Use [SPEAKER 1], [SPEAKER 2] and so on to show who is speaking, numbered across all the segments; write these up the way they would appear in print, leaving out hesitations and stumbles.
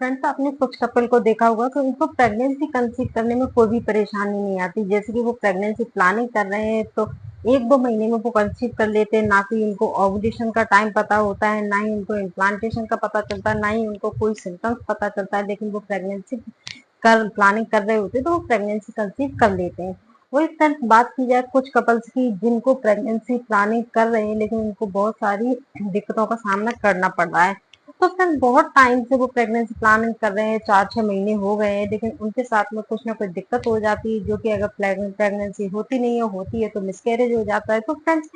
[SPEAKER 1] Friends, आपने कुछ couple को देखा होगा कि उनको प्रेगनेंसी कंसीव करने में कोई भी परेशानी नहीं आती। जैसे कि वो प्रेगनेंसी प्लानिंग कर रहे हैं तो 1-2 महीने में वो कंसीव कर लेते हैं। ना कि उनको ओव्यूलेशन का टाइम पता होता है, ना ही उनको इम्प्लांटेशन का पता चलता है, ना ही उनको कोई सिम्टम्स पता चलता है। लेकिन वो प्रेगनेंसी कर प्लानिंग कर रहे होते हैं तो वो प्रेगनेंसी कंसीव कर लेते हैं। वही फ्रेंड्स, बात की जाए कुछ कपल्स की जिनको प्रेगनेंसी प्लानिंग कर रहे हैं लेकिन उनको बहुत सारी दिक्कतों का सामना करना पड़ रहा है। तो फ्रेंड्स, बहुत टाइम से वो प्रेगनेंसी प्लानिंग कर रहे हैं, 4-6 महीने हो गए हैं, लेकिन उनके साथ में कुछ ना कुछ दिक्कत हो जाती है, जो कि अगर प्रेगनेंसी होती नहीं है, होती है तो मिसकैरेज हो जाता है। तो फ्रेंड्स,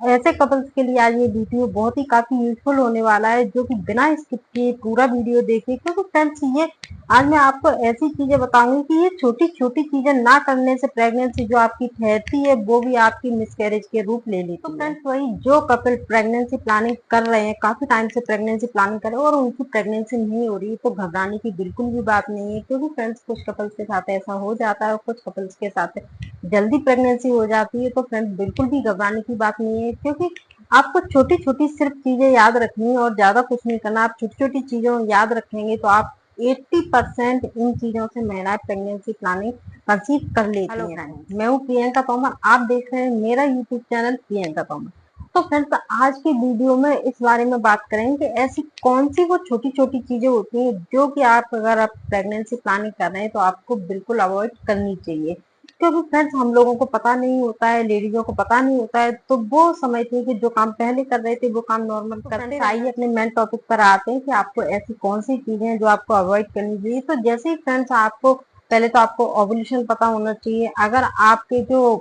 [SPEAKER 1] ऐसे कपल्स के लिए आज ये वीडियो बहुत ही काफी यूजफुल होने वाला है, जो कि बिना स्किप किए पूरा वीडियो देखिए। क्योंकि फ्रेंड्स, ये आज मैं आपको ऐसी चीजें बताऊंगी कि ये छोटी छोटी चीजें ना करने से प्रेगनेंसी जो आपकी ठहरती है वो भी आपकी मिसकैरेज के रूप ले लेती है। तो फ्रेंड्स, वही जो कपल प्रेगनेंसी प्लानिंग कर रहे हैं, काफी टाइम से प्रेगनेंसी प्लानिंग कर रहे हैं और उनकी प्रेगनेंसी नहीं हो रही, तो घबराने की बिल्कुल भी बात नहीं है। क्योंकि फ्रेंड्स, कुछ कपल्स के साथ ऐसा हो जाता है और कुछ कपल्स के साथ जल्दी प्रेगनेंसी हो जाती है। तो फ्रेंड्स, बिल्कुल भी घबराने की बात नहीं है, क्योंकि आपको छोटी छोटी सिर्फ चीजें याद रखनी है और ज्यादा कुछ नहीं करना। आप छोटी छोटी चीजों याद रखेंगे तो आप 80% इन चीजों से महिलाएं प्रेगनेंसी प्लानिंग कंसीव कर लेती हैं। हेलो फ्रेंड्स, मैं हूँ प्रियंका तोमर, आप देख रहे हैं मेरा यूट्यूब चैनल प्रियंका तोमर। तो फ्रेंड्स, आज की वीडियो में इस बारे में बात करेंगे कि ऐसी कौन सी वो छोटी छोटी चीजें होती हैं जो कि आप अगर आप प्रेगनेंसी प्लानिंग कर रहे हैं तो आपको बिल्कुल अवॉइड करनी चाहिए। क्योंकि फ्रेंड्स, हम लोगों को पता नहीं होता है, लेडीजों को पता नहीं होता है, तो वो समझते हैं कि जो काम पहले कर रहे थे वो काम नॉर्मल करते हैं। आइए अपने मेन टॉपिक पर आते हैं कि आपको ऐसी कौन सी चीजें हैं जो आपको अवॉइड करनी चाहिए। तो जैसे ही फ्रेंड्स, आपको पहले तो आपको ओव्यूलेशन पता होना चाहिए। अगर आपके जो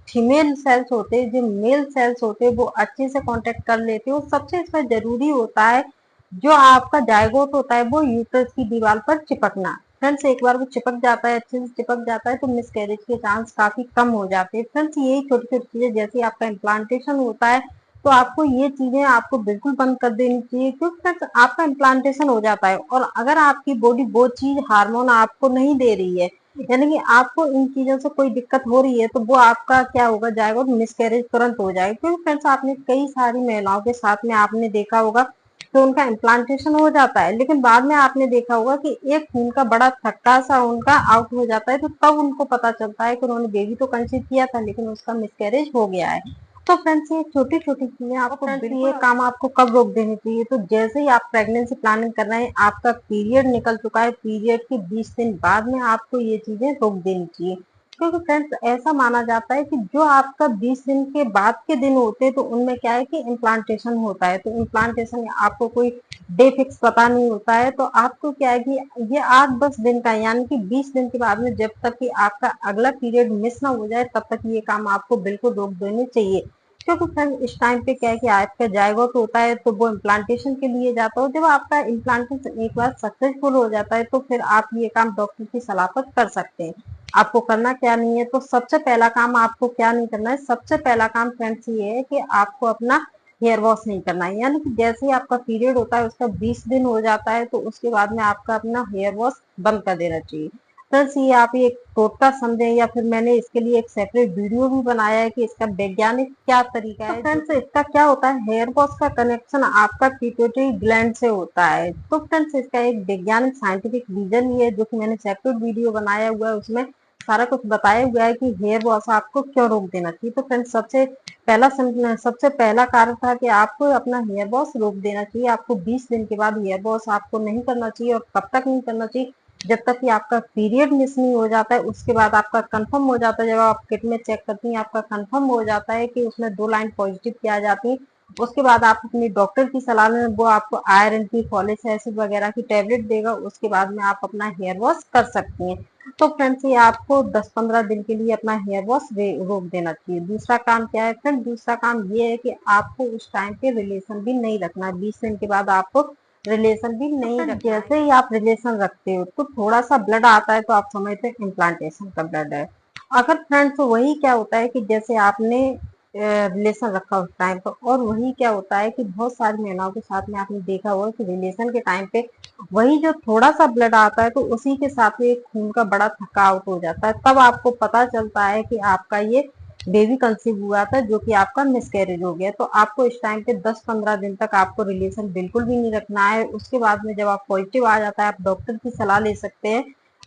[SPEAKER 1] फीमेल सेल्स होते हैं, जो मेल सेल्स होते हैं, वो अच्छे से कांटेक्ट कर लेते हो, सबसे इसमें जरूरी होता है जो आपका जायगोट होता है वो यूट्रस की दीवार पर चिपकना। फ्रेंड्स, एक बार वो चिपक जाता है, अच्छे से चिपक जाता है, तो मिसकैरेज के चांस काफी कम हो जाते हैं। फ्रेंड्स, यही छोटी छोटी चीजें, जैसे आपका इम्प्लांटेशन होता है तो आपको ये चीजें आपको बिल्कुल बंद कर देनी चाहिए। क्योंकि फ्रेंड्स, आपका इम्प्लांटेशन हो जाता है और अगर आपकी बॉडी वो चीज हार्मोन आपको नहीं दे रही है, यानी कि आपको इन चीजों से कोई दिक्कत हो रही है, तो वो आपका क्या होगा, जाएगा मिसकैरेज तुरंत हो जाएगा। क्योंकि फ्रेंड्स, आपने कई सारी महिलाओं के साथ में आपने देखा होगा तो उनका इम्प्लांटेशन हो जाता है, लेकिन बाद में आपने देखा होगा कि एक खून का बड़ा थक्का सा उनका आउट हो जाता है, तो तब उनको पता चलता है कि उन्होंने बेबी तो कंसीव किया था लेकिन उसका मिसकैरेज हो गया है। तो फ्रेंड्स, ये छोटी छोटी चीजें आपको ये काम आपको कब रोक देनी चाहिए, तो जैसे ही आप प्रेगनेंसी प्लानिंग कर रहे हैं, आपका पीरियड निकल चुका है, पीरियड के 20 दिन बाद में आपको ये चीजें रोक देनी चाहिए। क्योंकि फ्रेंड्स, ऐसा माना जाता है कि जो आपका 20 दिन के बाद के दिन होते हैं तो उनमें क्या है कि इम्प्लांटेशन होता है। तो इम्प्लांटेशन आपको कोई डे फिक्स पता नहीं होता है, तो आपको क्या है कि ये 8-10 दिन का, यानी कि 20 दिन के बाद में जब तक कि आपका अगला पीरियड मिस ना हो जाए तब तक ये काम आपको बिल्कुल रोक देने चाहिए। क्योंकि फ्रेंड, इस टाइम पे क्या है कि आपका जायगोट होता है तो वो इम्प्लांटेशन के लिए जाता हो। जब आपका इम्प्लांटेशन एक बार सक्सेसफुल हो जाता है तो फिर आप ये काम डॉक्टर की सलाह पर कर सकते हैं। आपको करना क्या नहीं है, तो सबसे पहला काम आपको क्या नहीं करना है, सबसे पहला काम फ्रेंड्स ये है कि आपको अपना हेयर वॉश नहीं करना है। यानी कि जैसे ही आपका पीरियड होता है उसका 20 दिन हो जाता है तो उसके बाद में आपका अपना हेयर वॉश बंद कर देना चाहिए। फ्रेंड्स, ये आप एक टोटका समझे या फिर मैंने इसके लिए एक सेपरेट वीडियो भी बनाया है कि इसका वैज्ञानिक क्या तरीका है। तो फ्रेंड्स, इसका क्या होता है, हेयर वॉश का कनेक्शन आपका पिट्यूटरी ग्लैंड से होता है। तो फ्रेंड्स, इसका एक वैज्ञानिक साइंटिफिक रीजन ये है, जो कि मैंने सेपरेट वीडियो बनाया हुआ है, उसमें सारा कुछ बताया हुआ है कि हेयर वॉश आपको क्यों रोक देना चाहिए। तो फ्रेंड्स, सबसे पहला कारण था कि आपको अपना हेयर वॉश रोक देना चाहिए। आपको 20 दिन के बाद हेयर वॉश आपको नहीं करना चाहिए। और कब तक नहीं करना चाहिए, जब तक कि आपका पीरियड मिस नहीं हो जाता है। उसके बाद आपका कंफर्म हो जाता है, जब आप किट में चेक करती हैं आपका कंफर्म हो जाता है कि उसमें 2 लाइन पॉजिटिव की आ जाती है, उसके बाद आप अपनी डॉक्टर की सलाह में, वो आपको आयरन की, फॉलिक एसिड वगैरह की टेबलेट देगा, उसके बाद में आप अपना हेयर वॉश कर सकती हैं। तो फ्रेंड्स, ये आपको 10-15 दिन के लिए अपना हेयर वॉश रोक देना चाहिए। दूसरा काम क्या है फ्रेंड, दूसरा काम ये है कि आपको उस टाइम पे रिलेशन भी नहीं रखना। 20 दिन के बाद आपको रिलेशन भी नहीं रखना। जैसे ही आप रिलेशन रखते हो तो थोड़ा सा ब्लड आता है तो आप समझते हैं इम्प्लांटेशन का ब्लड है। अगर फ्रेंड्स, वही क्या होता है कि जैसे आपने रिलेशन रखा उस टाइम पर, और वही क्या होता है कि बहुत सारी महिलाओं के साथ में आपने देखा होगा कि रिलेशन के टाइम पे वही जो थोड़ा सा ब्लड आता है तो उसी के साथ में एक खून का बड़ा थकावट हो जाता है। तब आपको पता चलता है कि आपका ये बेबी कंसीव हुआ था जो कि आपका मिसकैरेज हो गया, तो आपको इस टाइम पे 10-15 दिन तक आपको रिलेशन बिल्कुल भी नहीं रखना है। उसके बाद में जब आप पॉजिटिव आ जाता है, आप डॉक्टर की सलाह ले सकते हैं,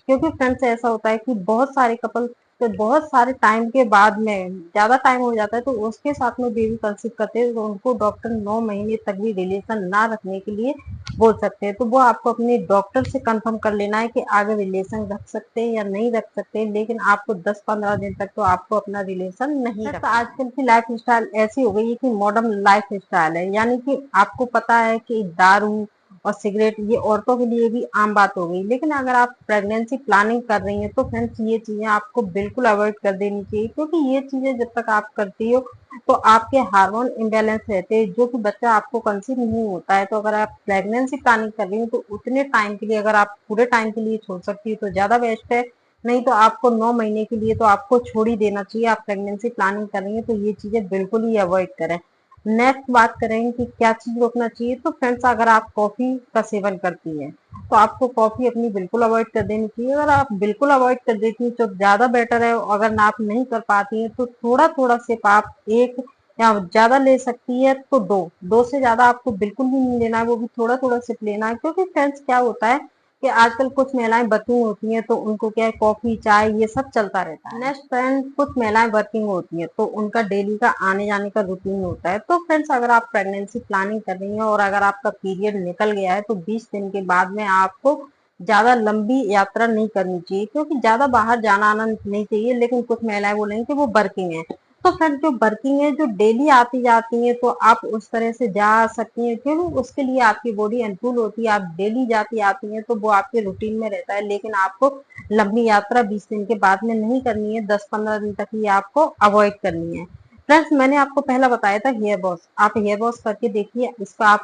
[SPEAKER 1] क्योंकि फ्रेंड्स ऐसा होता है कि बहुत सारे कपल तो बहुत सारे टाइम के बाद में ज्यादा टाइम हो जाता है तो उसके साथ में बेबी कंसीव करते हैं, तो उनको डॉक्टर 9 महीने तक भी रिलेशन ना रखने के लिए बोल सकते हैं। तो वो आपको अपने डॉक्टर से कंफर्म कर लेना है कि आगे रिलेशन रख सकते हैं या नहीं रख सकते हैं, लेकिन आपको 10-15 दिन तक तो आपको अपना रिलेशन नहीं रखना। आजकल की लाइफ स्टाइल ऐसी हो गई है कि मॉडर्न लाइफ स्टाइल है, यानी कि आपको पता है कि दारू और सिगरेट ये औरतों के लिए भी आम बात हो गई, लेकिन अगर आप प्रेगनेंसी प्लानिंग कर रही हैं तो फ्रेंड्स ये चीजें आपको बिल्कुल अवॉइड कर देनी चाहिए, क्योंकि ये चीजें जब तक आप करती हो तो आपके हार्मोन इम्बेलेंस रहते हैं, जो कि बच्चा आपको कंसीव नहीं होता है। तो अगर आप प्रेगनेंसी प्लानिंग कर रही हो तो उतने टाइम के लिए अगर आप पूरे टाइम के लिए छोड़ सकती हो तो ज्यादा बेस्ट है, नहीं तो आपको 9 महीने के लिए तो आपको छोड़ ही देना चाहिए। आप प्रेगनेंसी प्लानिंग कर रही है तो ये चीजें बिल्कुल ही अवॉइड करें। नेक्स्ट बात करें कि क्या चीज रोकना चाहिए, तो फ्रेंड्स अगर आप कॉफी का सेवन करती हैं तो आपको कॉफी अपनी बिल्कुल अवॉइड कर देनी चाहिए। अगर आप बिल्कुल अवॉइड कर देती हैं तो ज्यादा बेटर है, अगर आप नहीं कर पाती हैं तो थोड़ा थोड़ा सिर्फ आप एक या ज्यादा ले सकती है तो दो से ज्यादा आपको बिल्कुल भी नहीं लेना है, वो भी थोड़ा थोड़ा सिर्फ लेना है। क्योंकि फ्रेंड्स क्या होता है कि आजकल कुछ महिलाएं वर्किंग होती हैं तो उनको क्या है कॉफी चाय ये सब चलता रहता है। नेक्स्ट फ्रेंड, कुछ महिलाएं वर्किंग होती हैं तो उनका डेली का आने जाने का रूटीन होता है। तो फ्रेंड्स अगर आप प्रेगनेंसी प्लानिंग कर रही हैं और अगर आपका पीरियड निकल गया है तो 20 दिन के बाद में आपको ज्यादा लंबी यात्रा नहीं करनी चाहिए, क्योंकि ज्यादा बाहर जाना आना नहीं चाहिए। लेकिन कुछ महिलाएं बोलेंगी कि वो वर्किंग है, तो फिर जो वर्किंग है जो डेली आती जाती है तो आप उस तरह से जा सकती हैं, क्योंकि उसके लिए आपकी बॉडी अनुकूल होती है। आप डेली जाती आती हैं तो वो आपके रूटीन में रहता है, लेकिन आपको लंबी यात्रा 20 दिन के बाद में नहीं करनी है, 10-15 दिन तक ही आपको अवॉइड करनी है। फ्रेंड्स मैंने आपको पहला बताया था हेयर वॉश, आप हेयर वॉश करके देखिए, इसका आप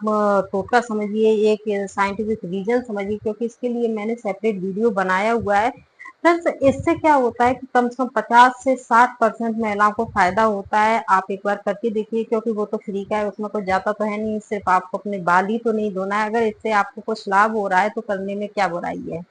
[SPEAKER 1] टोटका समझिए, एक साइंटिफिक रीजन समझिए, क्योंकि इसके लिए मैंने सेपरेट वीडियो बनाया हुआ है। फ्रेंड्स इससे क्या होता है कि कम से कम 50 से 60% महिलाओं को फायदा होता है। आप एक बार करके देखिए, क्योंकि वो तो फ्री का है, उसमें कुछ जाता तो है नहीं, सिर्फ आपको अपने बाल ही तो नहीं धोना है। अगर इससे आपको कुछ लाभ हो रहा है तो करने में क्या बुराई है।